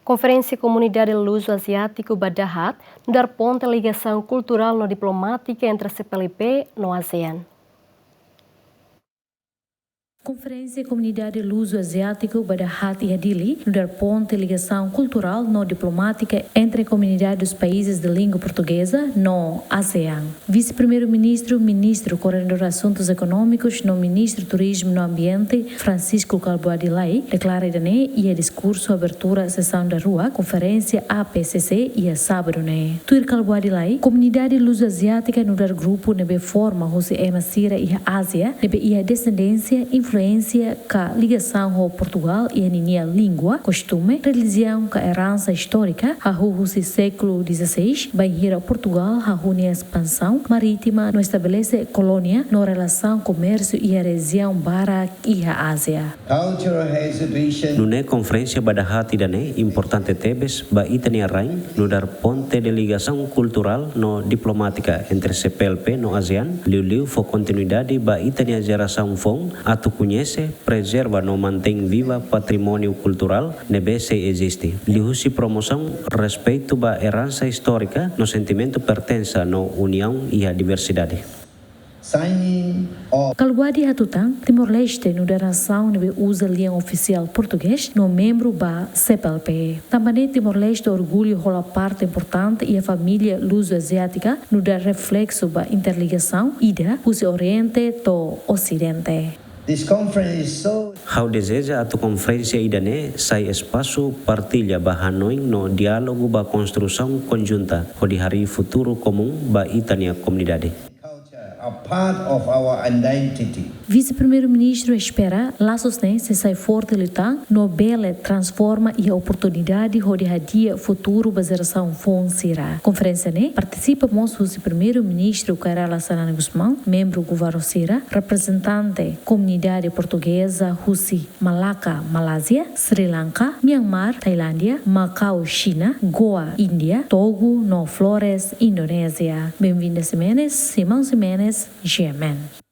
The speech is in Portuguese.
Conferência Comunidade Luso-Asiático Badahat dar ponte ligação cultural no diplomática entre a CPLP no ASEAN. Conferência Comunidade Luso-Asiático Badahat e Adili dar ponte ligação cultural no diplomática entre a comunidade dos países de língua portuguesa no ASEAN. Vice-primeiro-ministro, ministro coordenador de assuntos econômicos, no ministro Turismo no Ambiente, Francisco Calvo Adilai, declara e a discurso abertura à sessão da rua, conferência APCC e a sábado Tuir Calvo Adilai, comunidade luso-asiática no dar grupo nebe forma José Emasira e a Ásia, nebe e a descendência, influência com ligação ao Portugal e a minha língua, costume, religião com herança histórica, a século XVI, banheira Portugal, a expansão marítima, no estabelece colônia, no relação comércio e a região Barak e a Ásia. Nune conferência Badahat idane importante tebes ba itani arain no dar ponte de ligação cultural no diplomática entre CPLP no ASEAN, liu for continuidade ba itani a geração fong atu conhece, preserva no mantém viva patrimônio cultural nebe se existe. Lihusi promoção respeito ba herança histórica no sentimento pertença no união e a diversidade. Calguadi Hatutang, Timor-Leste, no nação nebe usa linha oficial português, no membro ba CPLP. Também Timor-Leste orgulho rola parte importante e a família luso-asiática no dar reflexo ba interligação ida, use Oriente to Ocidente. How deseja a conferência idane sai espaço partilha ba Hanoi no diálogo ba construção conjunta ho di hari futuro comum ba itania comunidade. A part of our identity. Vice-primeiro-ministro espera laços se sai forte lutar no bela transforma e a oportunidade de hadia futuro ba geração fonsira. Conferência participa moço vice-primeiro-ministro Kairala Sanane Guzmão, membro governo Sira, representante comunidade portuguesa Husi Malacca, Malásia, Sri Lanka, Myanmar, Tailândia, Macau, China, Goa, Índia, Togo, no Flores, Indonésia. Bem-vinda Simenes, Simão Simenes, GMN.